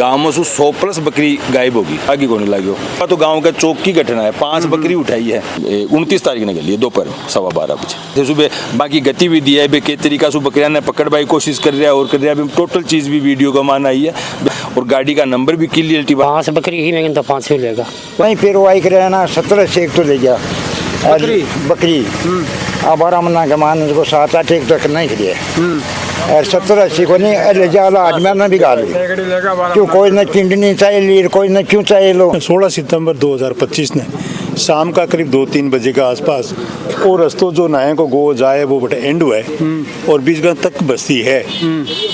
गांव में 100+ बकरी गायब होगी, आगे को नहीं लगी हो। तो गांव का चौक की घटना है, 5 बकरी उठाई है 29 तारीख ने गली दोपहर 12:15 बजे सुबह। बाकी गतिविधि है कई तरीका से बकरियां ने पकड़ की कोशिश कर रहा है और कर रहा है। टोटल चीज भी वीडियो का मान आई है और गाड़ी का नंबर भी क्लियरिटी 5 बकरी ही में तो 5 ही लेगा वहीं फिर वो आई करे ना 17 से एक तो ले गया बकरी अब आराम ना कमान को 7-8 एक तक नहीं खड़ी और 17-80 को नहीं ले जा आदमी ने भी गाली क्यों कोई न किंडनी चाहिए कोई न क्यों चाहिए लो। 16 सितंबर 2025 ने शाम का करीब 2-3 बजे के आसपास वो रस्तों जो नाये को गो जाए वो बटे एंड हुआ है और बीच में तक बस्ती है,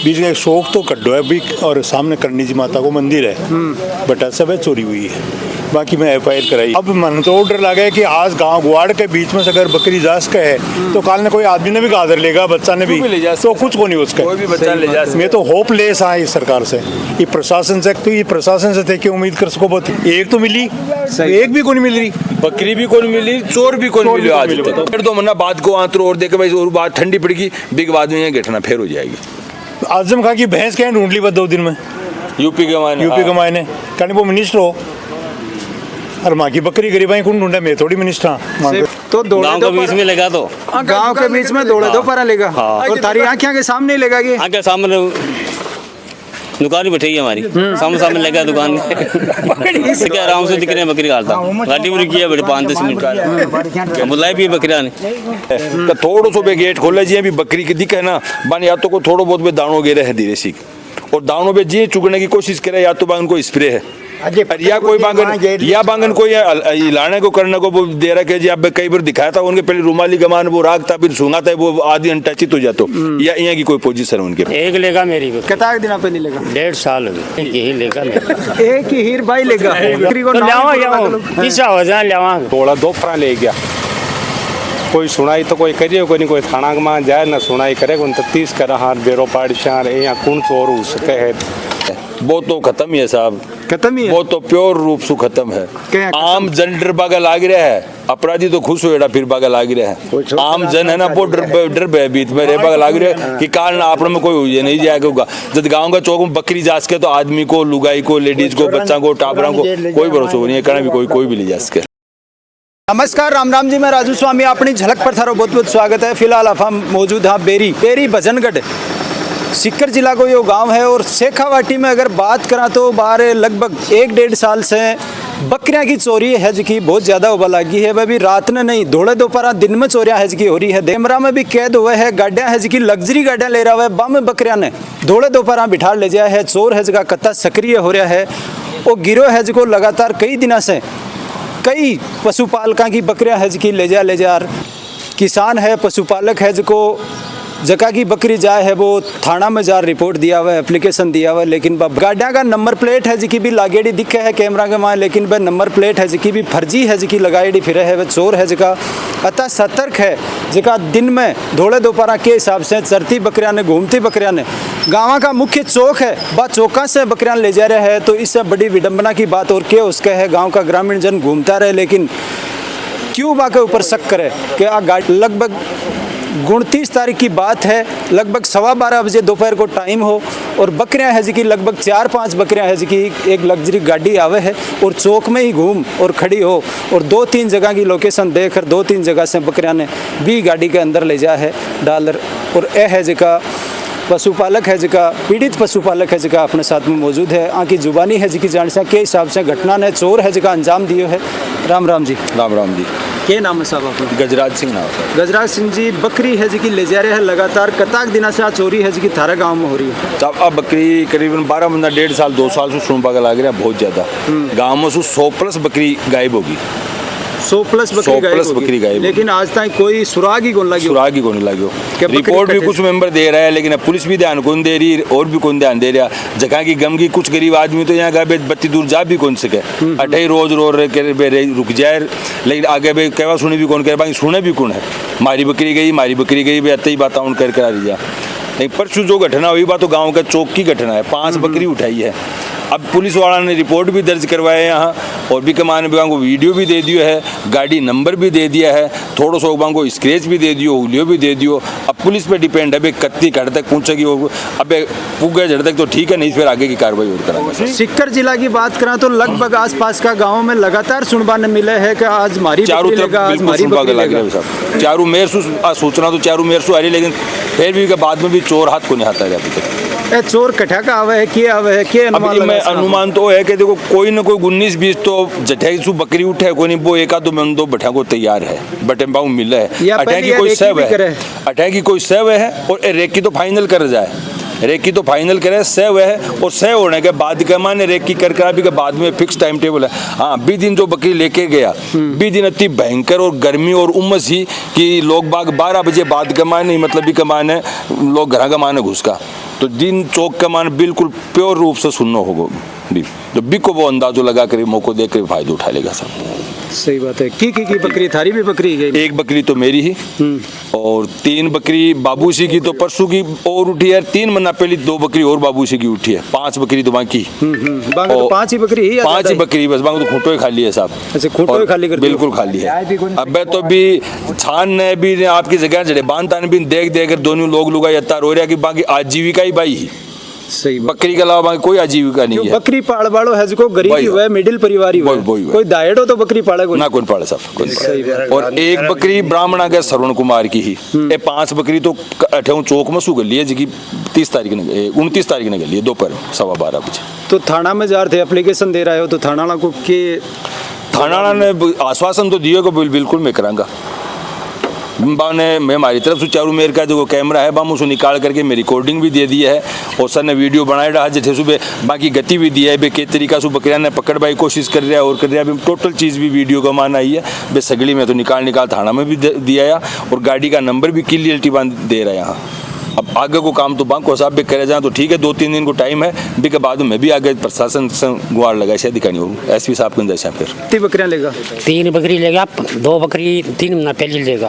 बीच में एक शौक तो कड्डो है भी और सामने करनी जी माता को मंदिर है बटा सब चोरी हुई है। बाकी मैं FIR कराई। अब मन तो ऑर्डर लगा कि आज गांव गुआड़ के बीच में से अगर बकरी जा सके है तो काल ने कोई आदमी ने भी गादर लेगा, बच्चा ने भी तो कुछ को नहीं उसका, कोई भी बच्चा ले जा। मैं तो होपलेस हाँ इस सरकार से, ये प्रशासन से, तो ये प्रशासन से थे कि उम्मीद कर सको बहुत एक तो मिली, एक भी को नहीं मिल रही, बकरी भी कौन मिली, चोर भी कौन मिली आज तक। फिर 2 महीना बाद को आंतर और देखे भाई और बात ठंडी पड़ेगी बिग बाद में घटना फिर हो जाएगी। आजम खां की भैंस क्या ढूंढ ली बस 2 दिन में यूपी के मायने कहने वो मिनिस्टर हो और माँ की बकरी गरीबाई कौन ढूंढा, मैं थोड़ी मिनिस्टर हाँ। तो गांव के बीच में लगा तो गांव के बीच में दौड़े दो पर लेगा और तारी आंखें के सामने लेगा कि आगे सामने दुकान ही बैठी है हमारी सामने लगा दुकान क्या आराम से दिख रहे हैं बकरी हालता गाड़ी में रुकी है बड़े 5-10 मिनट बुलाई भी बकरिया ने थोड़ा सो गेट खोले जी अभी बकरी की दिखे ना बन या तो को थोड़ा बहुत में दानों गिरे है धीरे सीख और दानों पे जी चुगने की कोशिश करे या तो बांगन को स्प्रे है या कोई बांगन कोई लाने को करने को वो दे रहा है जी। अब कई बार दिखाया था उनके पहले रुमाली गमान वो राग था फिर सूंगा था वो आदि अनटचित हो जातो या यहाँ की कोई पोजीशन उनके एक लेगा मेरी कितना दिन पे नहीं लेगा 1.5 साल हो गए यही लेगा एक ही हीर भाई लेगा बकरी को पीछा हो जाए लेवा थोड़ा दोपहर ले गया कोई सुनाई तो कोई करिए कोई नहीं, कोई थाना में जाए ना सुनाई करे कोई 33 कर हाथ बेरो पाड़ चार यहाँ कौन चोर हो सके है वो तो खत्म ही है साहब, खत्म ही है वो तो प्योर रूप से खत्म है। आम जन डर बागा लाग रहा है, अपराधी तो खुश हो फिर बागा लाग रहा है। आम जन है ना वो डर भयभीत में रह बागा लाग रहा है कि काल ना आपने में कोई ये नहीं जाएगा होगा। जब गाँव का चौक में बकरी जा सके तो आदमी को लुगाई को लेडीज को बच्चा को टाबरा को कोई भरोसा नहीं है करना भी कोई भी ले जा सके। नमस्कार राम जी, मैं राजू स्वामी अपनी झलक पर थारो बहुत बहुत स्वागत है। फिलहाल हम मौजूद हाँ बेरी भजनगढ़ सीकर जिला को यो गांव है और शेखावाटी में अगर बात करा तो बाहर लगभग 1-1.5 साल से बकरियां की चोरी है जी बहुत ज़्यादा उबल लगी है। वह भी रात में नहीं दौड़े दोपहर दिन में चोरियां है जी हो रही है। कैमरा में भी कैद हुए है गाड़ियां है जी लग्जरी गाड़ियां ले रहा है बम बकरियां ने दौड़े दोपहर बिठा ले जाया है। चोर है जगह कत्ता सक्रिय हो रहा है और गिरोह है जो लगातार कई दिनों से कई पशुपालकों की बकरियां है जी ले जा किसान है पशुपालक है जो जगह की बकरी जाए है वो थाना में जा रिपोर्ट दिया हुआ है एप्लीकेशन दिया हुआ है लेकिन गाड़ियाँ का नंबर प्लेट है जी भी लागेड़ी दिखे है कैमरा के वहाँ लेकिन वह नंबर प्लेट है जी भी फर्जी है जी लगाएड़ी फिर है वह चोर है जगह अतः सतर्क है जगह दिन में दौड़े दोपहर के हिसाब से चरती बकरियाँ ने घूमती बकरियाँ ने गाँव का मुख्य चौक है वह चौका से बकरियाँ ले जा रहे हैं। तो इससे बड़ी विडंबना की बात और क्या उसका है गाँव का ग्रामीण जन घूमता रहे लेकिन क्यों बा के ऊपर शक करे कि आ गाड़ी लगभग 29 तारीख की बात है लगभग 12:15 बजे दोपहर को टाइम हो और बकरियां है जी की लगभग 4-5 बकरियां है जी की एक लग्जरी गाड़ी आवे है और चौक में ही घूम और खड़ी हो और 2-3 जगह की लोकेशन देकर 2-3 जगह से बकरियां ने भी गाड़ी के अंदर ले जा है डालर और ए है जी का पशुपालक है जगह पीड़ित पशुपालक है जगह अपने साथ में मौजूद है आँकी जुबानी है जी की जानसा के हिसाब से घटना ने चोर है जगह अंजाम दिए है। राम जी क्या नाम है साहब आपका? गजराज सिंह नाम है। गजराज सिंह जी बकरी है जी की ले जा रहे हैं लगातार कताक दिना से चोरी है जी की थारा गांव में हो रही है। अब बकरी करीबन 12 महीना 1.5 साल 2 साल से सुन पागा लग रहा है बहुत ज्यादा गाँव में 100+ बकरी गायब होगी 100+ बकरी गायब लेकिन आज तक कोई सुराग ही कौन लगी रिपोर्ट भी कुछ मेंबर दे रहा है लेकिन अब पुलिस भी ध्यान कौन दे रही और भी कौन ध्यान दे रहा जगह की गम की कुछ गरीब आदमी तो यहाँ गए बत्ती दूर जा भी कौन सके अठे रोज रुक जाए लेकिन आगे भाई कहवा सुनी भी कौन करे बाकी सुने भी कौन है मारी बकरी गई भाई अत ही बात उन कर करा रही नहीं परसों जो घटना हुई बात तो गाँव का चौक की घटना है 5 बकरी उठाई है अब पुलिस वाला ने रिपोर्ट भी दर्ज करवाया यहाँ और भी कमान विभाग को वीडियो भी दे दियो है, गाड़ी नंबर भी दे दिया है, थोड़ो सो को स्क्रैच भी दे दियो, हुलियो भी दे दियो। अब पुलिस पे डिपेंड है, कत्ती घर तक पहुँचेगी और अब पुगे जड़ तक तो ठीक है, नहीं फिर आगे की कार्रवाई और करांगे। सीकर जिला की बात करें तो लगभग आसपास का गाँव में लगातार सुनवाने मिले है कि आज हमारी चारों बकरी तरफ लेगा, आज बिल्कुल हमारी सुनवा बकरी के लग रहे लेगा। हैं साहब, चारों मेर सूचना तो चारों मेर आ रही, लेकिन फिर भी के बाद में भी चोर हाथ को नहीं आता है अभी तक। ए चोर कठा का आवे है, के आवे है, के अनुमान अभी लगा मैं सकता हूं? अनुमान तो है कि देखो कोई ना कोई 19-20 तो जठे सु बकरी उठे कोई नहीं, वो एक आध में दो बैठा को तैयार है, बटे बाऊ मिला है, या अठे पहले की कोई रेकी सेव भी करे। है, अठे की कोई सेव है और रेकी तो फाइनल कर जाए, रेकी तो फाइनल करे, सेव है और सेव होने के बाद के माने रेकी कर अभी के बाद में फिक्स टाइम टेबल है। हाँ 20 दिन जो बकरी लेके गया, 20 दिन इतनी भयंकर और गर्मी और उमस ही कि लोग बाग 12 बजे बाद के माने मतलब भी कमाने लोग घर का माने घुस का, तो दिन चौक का मान बिल्कुल प्योर रूप से सुनना होगा भी, तो बी को वो अंदाजो लगा कर मौको देख कर फायदा उठा लेगा सब। सही बात है। की बकरी थारी भी बकरी गई? एक बकरी तो मेरी ही और 3 बकरी बाबूसी की तो परसों की और उठी है, 3 महीना पहले 2 बकरी और बाबूसी की उठी है, 5 बकरी तो बाकी। बांगे तो 5 ही बकरी ही? 5 ही बकरी बस, बांगे तो खूंटो ही खाली है साहब। अच्छा खूंटो ही खाली कर दिया? बिल्कुल खाली है। अब तो भी छान ने भी आपकी जगह जड़े बांधता ने भी देख देख कर दोनों लोग लुगा यत्ता रो रहा कि बाकी आजीविका ही बाई ही, सही बात। बकरी के अलावा बाकी कोई आजीविका नहीं है। बकरी पाल वालो है जो गरीब ही हुआ, मिडिल परिवार ही हुआ, कोई दायड़ो तो बकरी पालेगा ना कोई पाले साहब, कोई सही बात। और एक बकरी ब्राह्मणा के श्रवण कुमार की ही, ये 5 बकरी तो अठे चौक में सू गली है जी, 30 तारीख ने 29 तारीख ने गली है दोपहर 12:15 बजे। तो थाना में जा रहे थे, एप्लीकेशन दे रहे हो, तो थाना को के थाना ने आश्वासन तो दिए को बिल्कुल मैं करांगा, ने मैं हमारी तरफ से चारों मेर का जो कैमरा है बाम उसको निकाल करके मैं रिकॉर्डिंग भी दे दी है और सर ने वीडियो बनाए रहा जैसे सुबह बाकी गति भी दिया है बे के तरीका से बकरिया ने पकड़ बाई कोशिश कर रहा है और कर रहा है टोटल चीज़ भी वीडियो का मान आई है बे सगड़ी में तो निकाल थाना में भी दिया है और गाड़ी का नंबर भी क्लियरिटी दे रहा है यहाँ। अब आगे को काम तो बांको साहब भी करे जाए तो ठीक है, 2-3 दिन को टाइम है, भी के बाद में भी आगे प्रशासन से गुहार लगाए शायद दिखानी होगी एसपी साहब के जैसे। फिर 3 बकरियां लेगा? 3 बकरी लेगा, 2 बकरी 3 महीना पहले लेगा,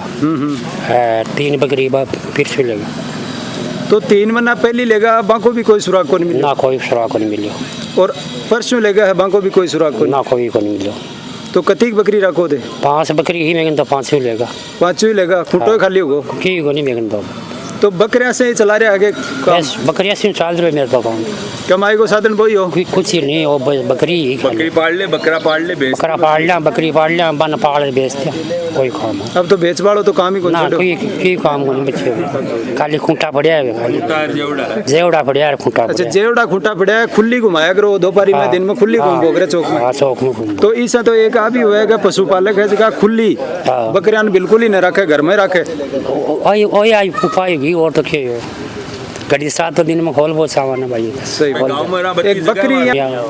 3 बकरी फिर से लेगा। तो 3 महीना पहले लेगा, बांको भी कोई सुराग को नहीं मिला? ना कोई सुराग को नहीं मिला। और परसों लेगा है, बांको भी कोई सुराग को ना कोई को नहीं मिला। तो कतीक बकरी रखो दे? 5 बकरी ही मेगन तो 5 ही लेगा। 5 ही लेगा, खूंटो खाली होगो की को नहीं मेगन तो बकरियां से चला रहे आगे काम? बकरियां से चाल रहे मेरे तो काम, कमाई को साधन वही हो? कुछ ही नहीं, वो बकरी ही बकरी पाल ले, बकरा पाल ले, बकरा पाल लिया, बकरी पाल लिया, बन पाल बेचते, कोई काम अब तो बेच बाड़ो तो काम ही ना, कोई काम को नहीं बच्चे, खाली खूंटा पड़िया है, खाली जेवड़ा पड़िया है खूंटा। अच्छा जेवड़ा खूंटा पड़ा है, खुली घुमाया करो दोपहरी में, दिन में खुली घूम बोगरे चौक में? चौक में। तो ऐसा तो एक आ भी होएगा पशुपालक है जगह खुली बकरियां बिल्कुल ही न रखे, घर में रखे? आई उपाय भी और तो क्या घड़ी 7 दिन में खोल बहुत सामान है भाई। सही बात। एक बकरी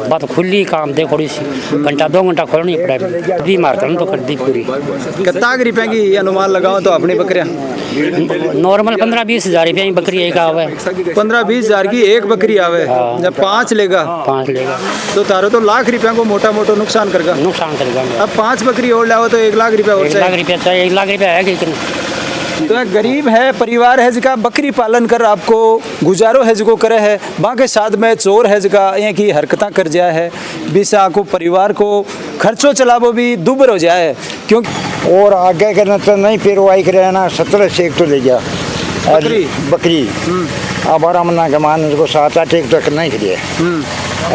बात खुली काम दे थोड़ी सी, घंटा 2 घंटा खोलनी पड़ेगी, दी मारता हूँ तो कर दी पूरी। कितना रुपए की अनुमान लगाओ तो अपनी बकरियां? नॉर्मल 15-20 हज़ार रुपया की बकरी एक आवे। 15-20 हज़ार की एक बकरी आवे, जब 5 लेगा 5 लेगा तो तारो तो लाख रुपया को मोटा मोटा नुकसान करेगा। नुकसान करेगा। अब 5 बकरी और लाओ तो 1 लाख रुपया और 1 लाख रुपया चाहिए, 1 लाख रुपया है कि तो एक गरीब है परिवार है जिका बकरी पालन कर आपको गुजारो है जिको करे है, बाकी साथ में चोर है जिका ये की हरकता कर जाए है, बीस आपको परिवार को खर्चो चलावो भी दुबर हो जाए क्योंकि और आगे करना तो नहीं पेरवाई करे ना 17 से एक तो ले जा बकरी अब 12 महीना के मान उसको 7-8 एक तक नहीं खड़ी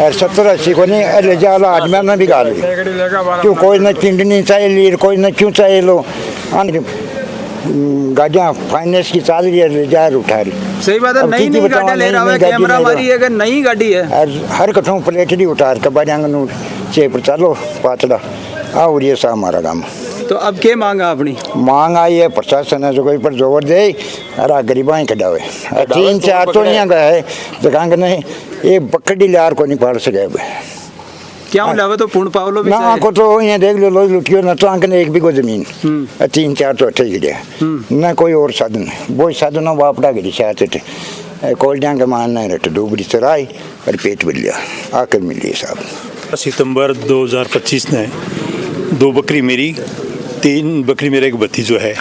और 17 से को नहीं ले जा ला आज मैं भी गाली क्यों कोई न किंडनी चाहिए ली, कोई न क्यों चाहिए लो गाड़ियाँ फाइनेंस की चाल रही है जा उठा रही। सही बात है, नई नई गाड़ी ले रहा है, कैमरा मारी है, नई गाड़ी है हर कठों प्लेट नहीं उतार के बारियांग चेप चलो पातड़ा और ये सा हमारा काम। तो अब क्या मांगा अपनी? मांग आई है प्रशासन है जो कोई पर जोर दे अरे गरीबा ही कटावे 3-4 तो नहीं गए जगह नहीं ये बकड़ी लार को नहीं पाड़ सके क्या लावे तो पूर्ण पावलो भी ना को तो ये देख लो लोग लुटियो ना तो आंकने 1 बीघो जमीन 3-4 तो ठीक है ना कोई और साधन वो साधन वापड़ा गिरी शायद कोल्डियाँ के मान नहीं रहते डूबरी चराई और पेट बिल लिया आकर मिल लिया साहब। सितंबर 2025 ने 2 बकरी मेरी, 3 बकरी मेरे एक भतीजो है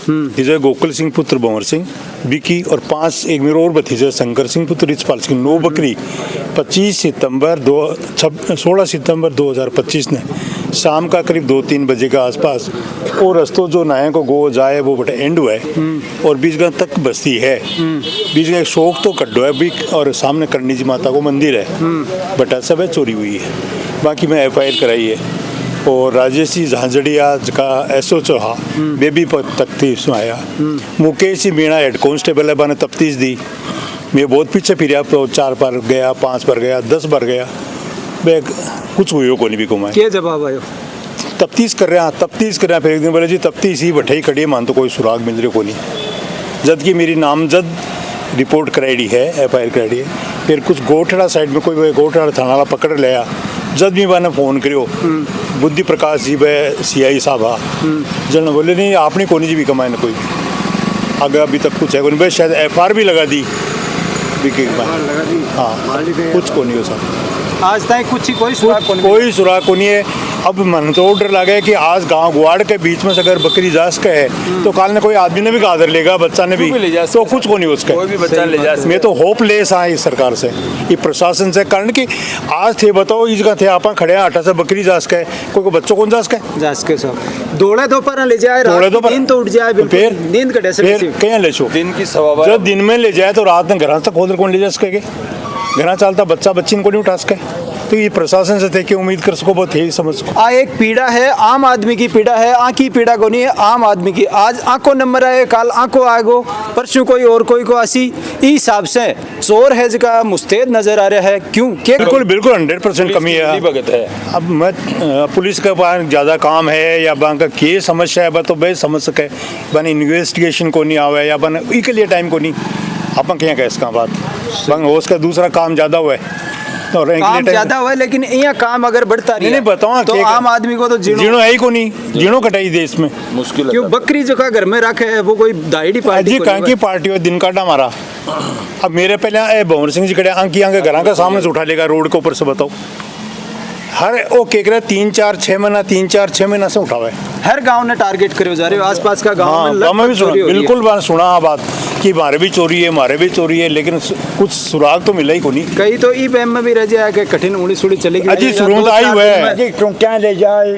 भतीजा गोकुल सिंह पुत्र भंवर सिंह विकी और 5 एक मेरा और भतीजा शंकर सिंह पुत्र रिचपाल सिंह 9 बकरी 16 सितंबर 2025 ने शाम का करीब 2-3 बजे के आसपास और रस्तों जो नायक को गो जाए वो बटा एंड हुआ है और बीच में तक बस्ती है, बीच में एक शौक तो कड्डो है भी और सामने करणी जी माता को मंदिर है, बटा सब है चोरी हुई है। बाकी मैं FIR कराई है और राजेश जी झांझड़िया का SO चौहा बेबी पर तफ्तीश में आया, मुकेश जी मीणा हेड कांस्टेबल है बाने तफ्तीश दी। मैं बहुत पीछे फिर 4 बार गया, 5 बार गया, 10 बार गया, मैं कुछ हुई को नहीं भी घुमाए। क्या जवाब आयो? तफ्तीश कर रहे हैं। फिर एक दिन बोले जी तफ्तीश ही बैठाई खड़ी है, मान तो कोई सुराग मिल रही को नहीं, जद की मेरी नामजद रिपोर्ट कराई है, FIR कराई है। फिर कुछ गोठड़ा साइड में कोई गोठड़ा थाना वाला पकड़ लिया, जद भी मैंने फ़ोन करियो बुद्धि प्रकाश जी वे CI साहब जन बोले नहीं आपने कोनी जी भी कमाए ना कोई आगे अभी तक कुछ है कोई, बस शायद FIR भी लगा दी हाँ कुछ को नहीं हो सर आज तक कुछ ही कोई सुराग को नहीं। कोई सुराग को नहीं है। अब मन तो ऑर्डर लगे कि आज गांव गुआड़ के बीच में से अगर बकरी जास का है तो काल ने कोई आदमी ने भी गादर लेगा, बच्चा ने भी तो कुछ को नहीं उसका, कोई भी बच्चा ले जा मैं तो होपलेस हाँ इस सरकार से, ये प्रशासन से, कारण कि आज थे बताओ इसका थे आप खड़े हैं 8 से बकरी जास का है, कोई बच्चों कौन जास का है जास के सब दौड़े दोपहर ले जाए, दौड़े दोपहर दिन तो उठ जाए बिल्कुल, फिर नींद कटे से फिर कहीं ले छो दिन की 12:15 जब दिन में ले जाए तो रात में घर तक खोद कौन ले जा सके, घर चलता बच्चा बच्ची को नहीं उठा सके, तो ये प्रशासन से थे कि उम्मीद कर सको बहुत ही समझ सको। एक पीड़ा है आम आदमी की पीड़ा है, की पीड़ा को नहीं है आम आदमी की। आज आंखों नंबर आए, काल आंखों आगो, परसों कोई और कोई को आसी, इस हिसाब से चोर है जिसका मुस्तैद नजर आ रहा है। क्यों बिल्कुल 100% कमी है। अब मैं पुलिस का पास ज़्यादा काम है या बैंक का क्या समस्या है तो भाई समझ सके, बन इन्वेस्टिगेशन को नहीं आवे या बन इसके लिए टाइम को नहीं अपन क्या कह इसका बात बंग हो, उसका दूसरा काम ज़्यादा हुआ है और काम ज्यादा हुआ है, लेकिन यहाँ काम अगर बढ़ता नहीं बताओ तो आम आदमी को तो जीणो है ही को नहीं, जीणो कटाई देश में मुश्किल है। क्यों बकरी जो का घर में रखे है वो कोई दाईडी पार्टी जी कहाँ की पार्टी हो दिन काटा मारा। अब मेरे पहले भंवर सिंह जी कड़े आंकी आंके घर का सामने से उठा लेगा रोड के ऊपर से, बताओ हर वो केक रहा 3-4-6 महीना 3-4-6 महीना से उठा हुआ है। हर गांव ने टारगेट करे जा रहे हो, आसपास का गांव हाँ, में में भी सुना, बिल्कुल बात सुना बात कि हमारे भी चोरी है, लेकिन कुछ सुराग तो मिला ही को नहीं। कई तो ई बैम में भी रह जाए कि कठिन उड़ी सुड़ी चलेगी। अजी शुरू तो आई हुआ है, क्या ले जाए,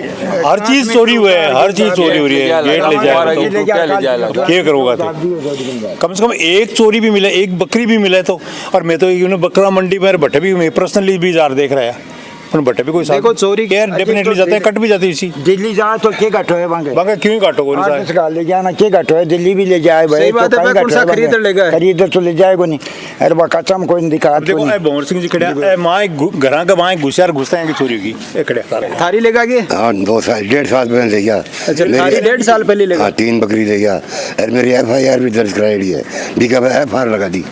हर चीज चोरी हुआ है, हर चीज चोरी हो रही है, गेट ले जाए क्या करोगा कम से कम एक चोरी भी मिला, एक बकरी भी मिला तो। और मैं तो बकरा मंडी में भट्टे भी पर्सनली भी जार देख रहा है, बटे भी कोई देखो चोरी के डेफिनेटली जाते हैं, कट भी जाती इसी दिल्ली जाए तो क्या घटो है वहाँ क्यों काटो को नहीं ले जाना क्या घटो है, दिल्ली भी ले जाए भाई बात है, कौन सा खरीद लेगा, खरीद तो ले जाएगा नहीं, अरे बा कच्चा कोई नहीं दिखा। देखो भंवर सिंह जी खड़े माँ घर का माँ घुसियार घुसते हैं कि चोरी होगी खड़े थारी लेगा के 1.5 साल पहले ले गया। अच्छा थारी 1.5 साल पहले लेगा। 3 बकरी ले गया और मेरी FIR भी दर्ज कराई है, बीका FIR लगा दी।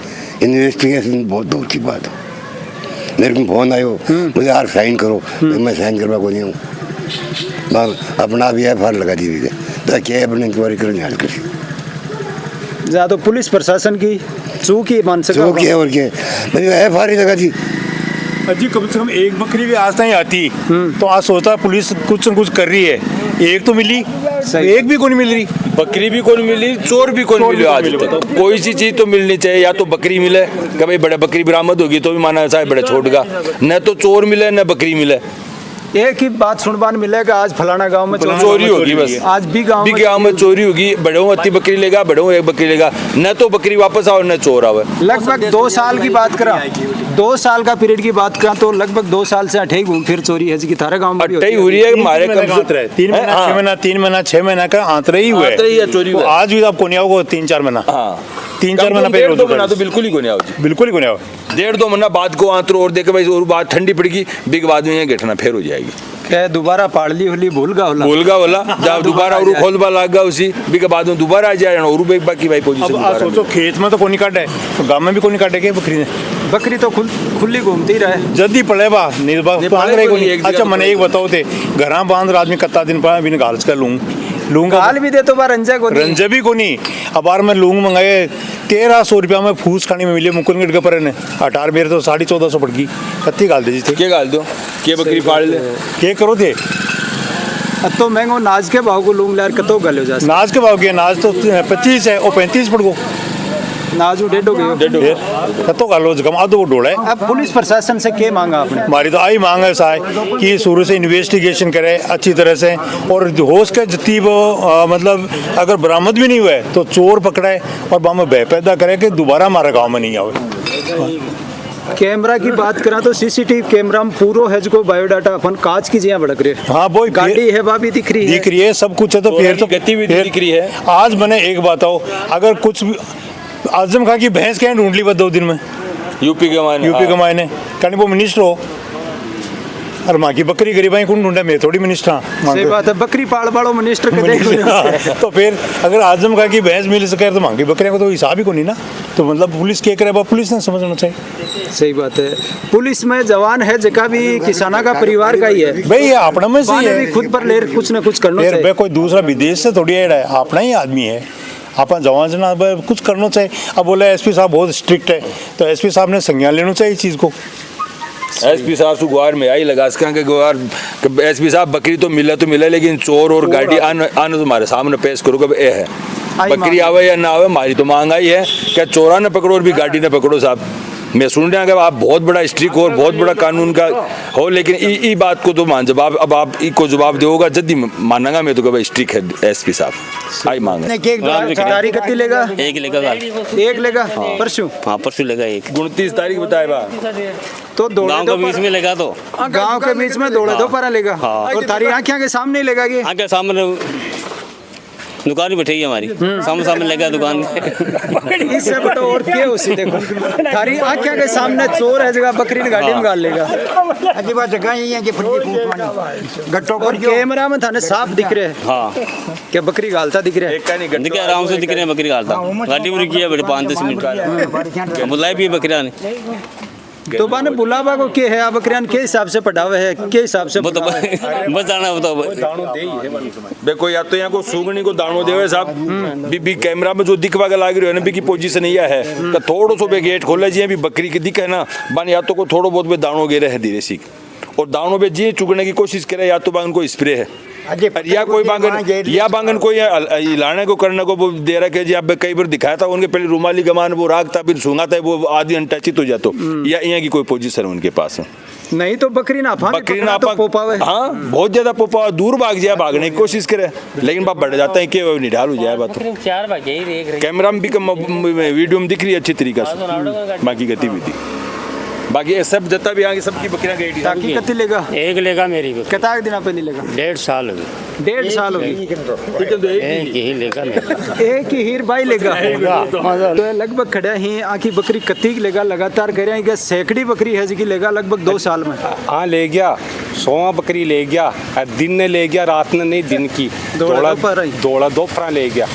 इन्वेस्टिगेशन बहुत दूर की बात है, मेरे को फोन आयो मुझे यार साइन करो, मैं साइन करवा को नहीं हूँ, अपना भी FIR लगा दी तो क्या अपने इंक्वायरी करने हाल कर ज़्यादा पुलिस प्रशासन की चूक ही मान सका चूक है और क्या मैंने FIR लगा दी। जी कम से कम एक बकरी भी आज नहीं आती तो आज सोचता पुलिस कुछ न कुछ कर रही है, एक तो मिली एक भी कोई मिल रही, बकरी भी कौन मिली, चोर भी कौन मिले आज तक। कोई सी चीज तो मिलनी चाहिए, या तो बकरी मिले कभी बड़े बकरी बरामद होगी तो भी माना ऐसा है बड़ा छोटगा, न तो चोर मिले न बकरी मिले। एक ही बात सुनबान मिलेगा आज फलाना गांव में चोरी होगी, बस आज भी गांव में चोरी होगी, बड़ों अति बकरी लेगा, बड़ों एक बकरी लेगा, न तो बकरी वापस आओ न चोर आवे। लगभग 2 साल की बात करा, 2 साल का पीरियड की बात करा तो लगभग 2 साल से अठे घूम फिर चोरी है जी थारे गांव में अठे हो रही है हमारे कम से 3 महीना 6 महीना का आंतरे ही हुआ है चोरी। आज भी आपको नहीं आओगे 3-4 महीना 3-4 महीना पहले तो बिल्कुल ही को नहीं आओ, बिल्कुल ही को नहीं आओ, 1.5-2 महीना बाद को आंतरो और देखे भाई और बात ठंडी पड़ेगी बिग बाद में घटना फिर हो जाएगी। क्या दोबारा पाड़ली होली भूलगा होला जब दोबारा और खोलबा लागा उसी बिग बाद में दोबारा आ जाए और बाकी भाई पोजीशन। अब सोचो खेत में तो कोई नहीं काटे तो गांव में भी कोई नहीं काटेगे बकरी ने, बकरी तो खुली घूमती रहे जल्दी पड़े बा नहीं। अच्छा मैंने एक बताओ थे घर बांध आदमी कत्ता दिन पा बिन गाल का लूंगा गाल भी दे तो बार रंजा भी को नहीं। अब बार मैं लूंग मंगाए 1300 रुपया में फूस खाने में मिले मुकुंदगढ़ के पर ने 18 मेरे तो 1450 पड़ गई, कत्ती गाल दे जी थे क्या गाल दो क्या बकरी फाड़ ले क्या करो थे तो महंगो नाज के भाव को लूंग लार कतो गलो जा नाज के भाव के नाज तो 25 है और 35 पड़ गो नाजू डेढ़ हो गए कतो गालो कम आधो वो डोड़ा है। अब पुलिस प्रशासन से क्या मांगा आपने? हमारी तो आई मांग है साहब कि शुरू से इन्वेस्टिगेशन करे अच्छी तरह से और होश के जितनी वो मतलब अगर बरामद भी नहीं हुआ है तो चोर पकड़े और बाम भय पैदा करे कि दोबारा हमारे गांव में नहीं आवे। कैमरा की बात करा तो सीसीटीवी कैमरा में पूरो है जो बायोडाटा अपन कांच की जिया भड़क रहे। हाँ वो गाड़ी है भाभी दिख रही है सब कुछ है तो फिर तो गतिविधि दिख रही है। आज मैंने एक बात आओ अगर कुछ आजम खां की भैंस क्या ढूंढ ली बस 2 दिन में यूपी के मायने कहने वो मिनिस्टर हो और माँ की बकरी गरीबाई कौन ढूंढे मैं थोड़ी मिनिस्टर हाँ सही बात है बकरी पाल बाड़ो मिनिस्टर के तो फिर अगर आजम खां की भैंस मिल सके तो माँ की बकरियों को तो हिसाब ही को नहीं ना तो मतलब पुलिस क्या करे पुलिस ने समझना चाहिए। सही बात है पुलिस में जवान है जगह भी किसाना का परिवार का ही है भाई ये अपना में से भी खुद पर ले कुछ ना कुछ करना चाहिए। कोई दूसरा विदेश से थोड़ी ऐड है अपना ही आदमी है अपन जवान जना कुछ करना चाहिए। अब बोला एसपी साहब बहुत स्ट्रिक्ट है तो एसपी साहब ने संज्ञान लेना चाहिए इस चीज़ को। एसपी साहब से गुहार में आई लगा के गुहार एसपी साहब बकरी तो मिला लेकिन चोर और गाड़ी आने तुम्हारे सामने पेश करो कब ए है बकरी आवे या ना आवे हमारी तो मांग आई है क्या चोरा न पकड़ो और भी गाड़ी न पकड़ो साहब। मैं सुन रहा हूँ आप बहुत बड़ा स्ट्रिक हो और बहुत बड़ा कानून का हो लेकिन ई बात को तो मान जवाब अब आप को जवाब दोगा जल्दी मानूंगा मैं तो कभी स्ट्रिक है एसपी साहब आई मांग तारीख कितनी लेगा? एक लेगा परसों हाँ परसों लेगा 29 तारीख बताए बा तो गाँव के बीच में लेगा तो गाँव के बीच में दौड़े दो पर लेगा और तारी आँखें के सामने लेगा ये आगे सामने दुकान ही बैठी हमारी सामने लगा दुकान इससे बड़ा और क्या उसी देखो थारी आँखें के सामने चोर है जगह बकरी ने गाड़ी में गाल लेगा अजीब जगह यही है कि गट्टो और कैमरा में थाने साफ दिख रहे हैं। हाँ क्या बकरी गालता दिख रहा है दिख आराम से दिख रहे हैं बकरी गालता गाड़ी में रुकी है बड़े 5-10 मिनट बुलाई भी बकरिया ने तो बाने बुलावा को के है बकरियान के हिसाब से पढ़ावे है के हिसाब से वो तो बस जाना बताओ देखो या तो यहाँ को सूगनी को दाणो देवे साहब भी कैमरा में जो दिखवा के लाग रही है ना भी की पोजीशन यह है तो थोड़ो सो बे गेट खोले जी भी बकरी की दिखे ना बान या तो को थोड़ो बहुत बे दाणो गे रहे धीरे सीख और दाणो पे जी चुगने की कोशिश करे या तो बांगन को स्प्रे है या कोई बांगन कोई लाने को करने को वो दे रहा है जी आप कई बार दिखाया था उनके पहले रुमाली गमान वो राग था फिर सूंघाता है वो आदि अनटचित हो जाता या यहाँ की कोई पोजीशन है उनके पास नहीं तो बकरी ना तो पोपावे हाँ बहुत ज्यादा पोपा दूर भाग जाए भागने की कोशिश करे लेकिन बाप बढ़ जाता है कि निढाल हो जाए बात कैमरा में भी वीडियो में दिख रही है अच्छी तरीका से बाकी गतिविधि बाकी ये सब जता भी आगे सबकी बकरियां गई ताकि कितनी लेगा? एक लेगा मेरी को कितना दिन पहले लेगा? 1.5 साल हो गई 1.5 साल हो गई एक ही लेगा एक ही हीर भाई लेगा तो लगभग खड़ा ही आखी बकरी कत्ती लेगा लगातार कह रहे हैं सैकड़ी बकरी है जी लेगा लगभग 2 साल में। हाँ ले गया 100 बकरी ले गया दिन ने ले गया रात ने नहीं दिन की दौड़ा दोपहर ले गया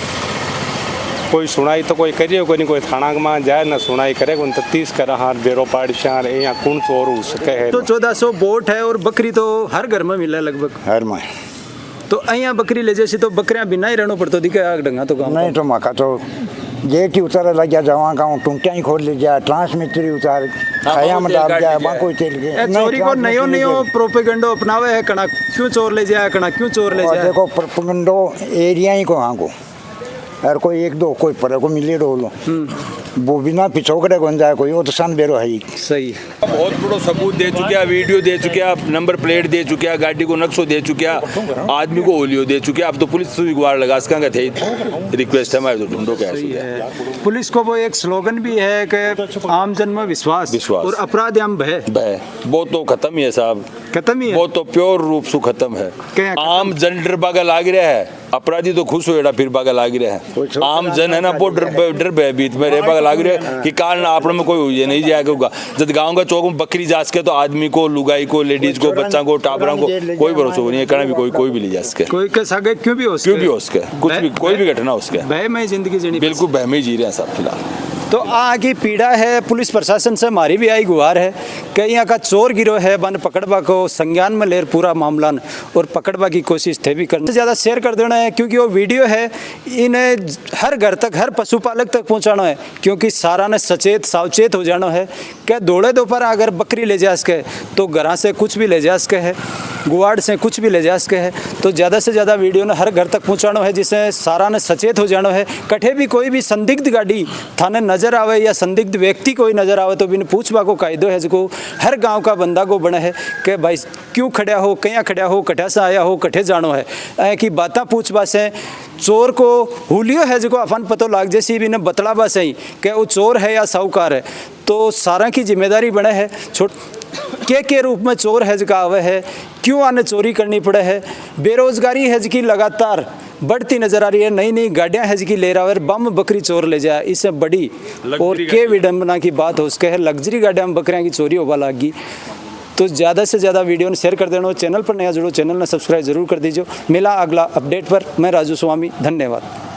कोई सुनाई तो कोई करिए कोई नहीं कोई थाना में जाए ना सुनाई करे कोई तफ्तीश करे हाँ बेरो पाड़शार यहाँ कौन चोर हो सके है तो 1400 बोट है और बकरी तो हर घर में मिला लगभग हर में तो यहाँ बकरी ले जैसी तो बकरियां बिना ही रहना पड़ता दिखे आग डंगा तो नहीं तो मका तो गेट ही उतारा लग गया जवा का टूंटियाँ ही खोल ले जाए ट्रांसमीटर ही उतार खाया में डाल जाए वहाँ कोई चल गया चोरी को नयो प्रोपेगेंडो अपनावे है कना क्यों चोर ले जाए कना क्यों चोर ले जाए देखो प्रोपेगेंडो एरिया ही को हाँ को और कोई एक दो कोई पर को मिले लो वो बिना पिछोकड़े कौन जाए कोई वो तो सन बेरो है ही सही बहुत बड़ो सबूत दे चुके वीडियो दे चुके नंबर प्लेट दे चुके गाड़ी को नक्शो दे चुके आदमी को ओलियो दे चुके अब तो पुलिस से गुहार लगा सका थे रिक्वेस्ट है तो ढूंढो क्या पुलिस को वो एक स्लोगन भी है कि आम जन में विश्वास और अपराध हम भय वो तो खत्म ही है साहब खत्म ही है वो तो प्योर रूप से खत्म है आम जन डर बागा लाग रहा है अपराधी तो खुश हो फिर बागा लाग रहा है आम जन है ना वो डर भयभीत में रह लाग रहे कि कारण आप में कोई ये नहीं जाएगा जब गाँव का चौक में बकरी जा सके तो आदमी को लुगाई को लेडीज को बच्चा को टाबरा को कोई भरोसा नहीं है करना भी कोई भी ले जा सके कोई के सगे क्यों भी हो सके कुछ भी कोई भी घटना हो सके भय में जिंदगी जीनी बिल्कुल भय में जी रहे हैं सब फिलहाल तो आगे पीड़ा है पुलिस प्रशासन से हमारी भी आई गुहार है कि यहाँ का चोर गिरोह है बन पकड़वा को संज्ञान में ले पूरा मामला और पकड़वा की कोशिश थे भी करना ज़्यादा शेयर कर देना है क्योंकि वो वीडियो है इन्हें हर घर तक हर पशुपालक तक पहुँचाना है क्योंकि सारा ने सचेत सावचेत हो जाना है कि दौड़े दोपहर अगर बकरी ले जा सके तो घर से कुछ भी ले जा सके है गुवाड़ से कुछ भी ले जा सके है। तो ज़्यादा से ज़्यादा वीडियो ने हर घर तक पहुँचाना है, जिससे सारा ने सचेत हो जाना है। कठे भी कोई भी संदिग्ध गाड़ी थाने नजर आवे या संदिग्ध व्यक्ति कोई नजर आवे तो बिन पूछवा को कायदो है, जिसको हर गांव का बंदा को बना है कि भाई क्यों खड़ा हो, कहाँ खड़ा हो, कठा से आया हो, कठे जानो है, कि बातें पूछवा से चोर को हुलियो है जो अपन पतो लाग जैसी भी ने बतलावा सही कि वो चोर है या साहूकार है। तो सारा की जिम्मेदारी बने है के रूप में चोर है जगह आवे है, क्यों आने चोरी करनी पड़े है। बेरोजगारी है जिसकी लगातार बढ़ती नजर आ रही है, नई नई गाड़ियां है जिसकी ले रहा है, बम बकरी चोर ले जाए, इससे बड़ी और के विडंबना की बात हो सके है। लग्जरी गाड़ियां में बकरियां की चोरी होगा लागी। तो ज़्यादा से ज़्यादा वीडियो ने शेयर कर देना। चैनल पर नया जुड़ो, चैनल ने सब्सक्राइब जरूर कर दीजिए। मिला अगला अपडेट पर, मैं राजू स्वामी, धन्यवाद।